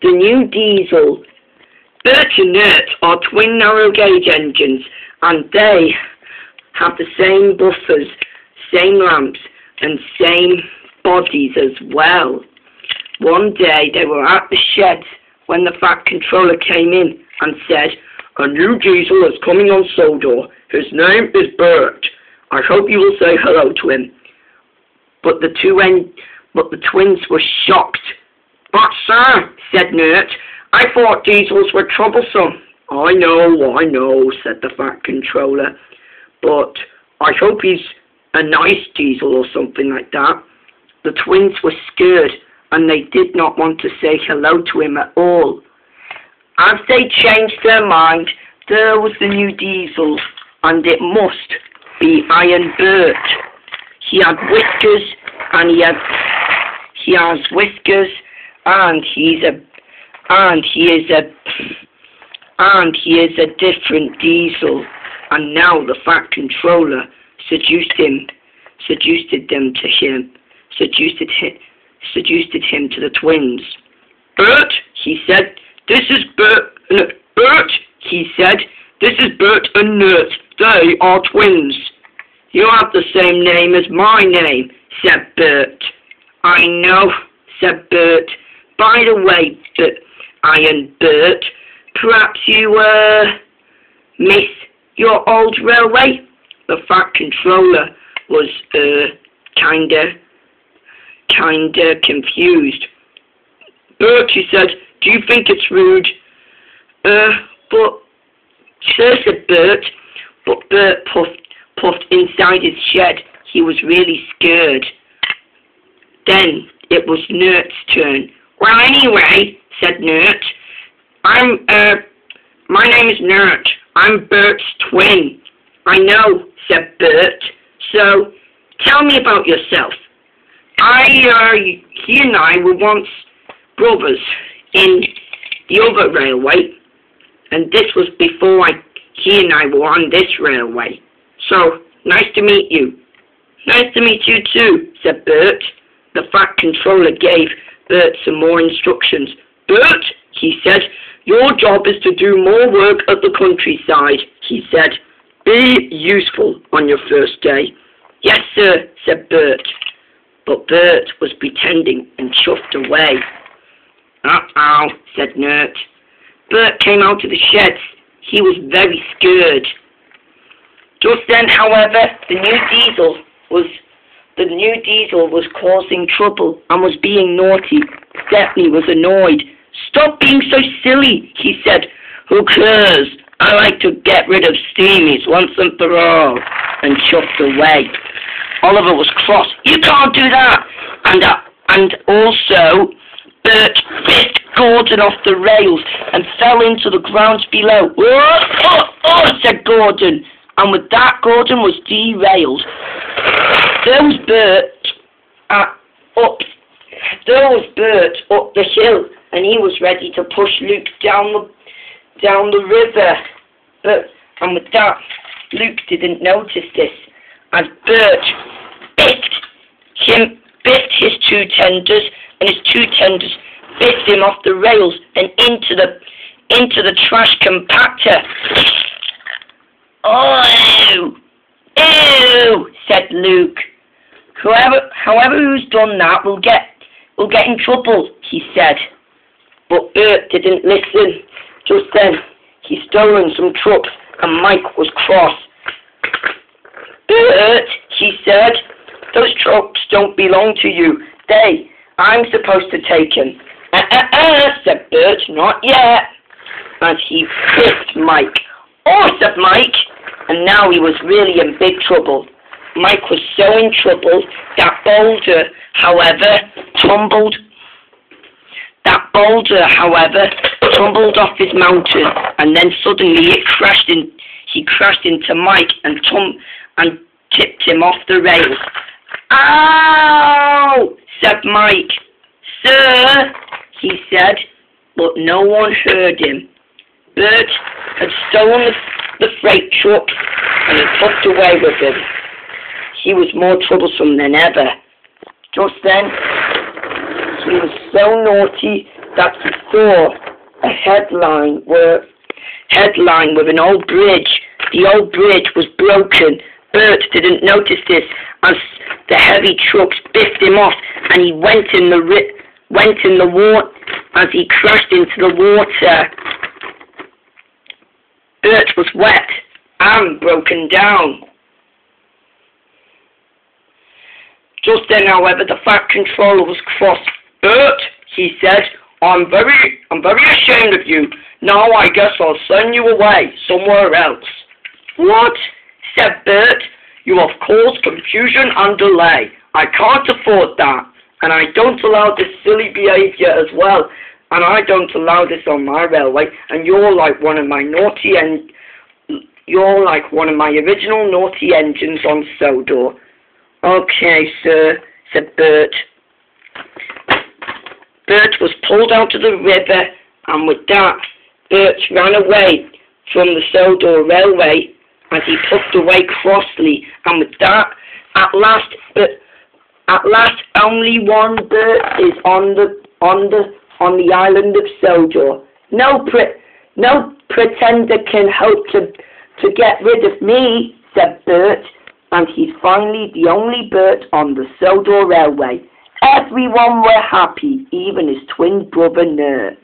The new diesel. Bert and Nert are twin narrow gauge engines, and they have the same buffers, same lamps, and same bodies as well. One day they were at the sheds when the Fat Controller came in and said, "A new diesel is coming on Sodor. His name is Bert. I hope you will say hello to him." But the twins were shocked. "But sir," said Nert, "I thought diesels were troublesome." I know, said the Fat Controller. "But I hope he's a nice diesel or something like that." The twins were scared, and they did not want to say hello to him at all. As they changed their mind, there was the new diesel, and it must be Iron Bert. He had whiskers, and he has whiskers, and he is a different diesel. And now the Fat Controller seduced him to the twins. "Bert," he said, "this is Bert." "Bert," he said, "this is Bert and Nert. They are twins." "You have the same name as my name," said Bert. "I know," said Bert. "By the way, Iron Bert, perhaps you miss your old railway?" The Fat Controller was kinda confused. "Bert," he said, "do you think it's rude?" But sir," said Bert. But Bert puffed inside his shed. He was really scared. Then it was Nert's turn. "Well, anyway," said Nert, my name is Nert. I'm Bert's twin." "I know," said Bert. "So, tell me about yourself." He and I were once brothers in the other railway, and this was before he and I were on this railway. So, nice to meet you." "Nice to meet you too," said Bert. The Fat Controller gave Bert some more instructions. "Bert," he said, "your job is to do more work at the countryside," he said. "Be useful on your first day." "Yes, sir," said Bert. But Bert was pretending and chuffed away. "Uh-oh," said Nert. Bert came out of the sheds. He was very scared. Just then, however, the new diesel was causing trouble and was being naughty. Stepney was annoyed. "Stop being so silly," he said. "Who cares? I like to get rid of steamies once and for all," and chuffed away. Oliver was cross. "You can't do that." And also, Bert fished Gordon off the rails and fell into the ground below. Oh, said Gordon. And with that, Gordon was derailed. There was Bert up the hill, and he was ready to push Luke down the river. And with that, Luke didn't notice this, as Bert bit his two tenders, and his two tenders bit him off the rails and into the trash compactor. "Oh, ew," said Luke. However who's done that will get in trouble," he said. But Bert didn't listen. Just then, he stolen some trucks, and Mike was cross. "Bert," he said, "those trucks don't belong to you. I'm supposed to take them." Said Bert, "not yet." And he pissed Mike. "Oh," said Mike. And now he was really in big trouble. Mike was so in trouble that boulder, however, tumbled off his mountain, and then suddenly he crashed into Mike and tipped him off the rails. "Ow!" said Mike. "Sir," he said, but no one heard him. Bert had stolen the freight truck, and he puffed away with him. He was more troublesome than ever. Just then, He was so naughty that he saw a headline with an old bridge. The old bridge was broken. Bert didn't notice this as the heavy trucks biffed him off, and he went in the water. As he crashed into the water, Bert was wet and broken down. Just then, however, the Fat Controller was cross. "Bert," he said, I'm very ashamed of you. Now I guess I'll send you away somewhere else." "What?" said Bert. "You have caused confusion and delay. I can't afford that. And I don't allow this silly behaviour as well. And I don't allow this on my railway. And you're like one of my original naughty engines on Sodor." "Okay, sir," said Bert. Bert was pulled out of the river, and with that, Bert ran away from the Sodor railway as he puffed away crossly. And with that, at last, only one Bert is on the island of Sodor. No pretender can hope to get rid of me," said Bert, and he's finally the only Bert on the Sodor railway. Everyone were happy, even his twin brother Nert.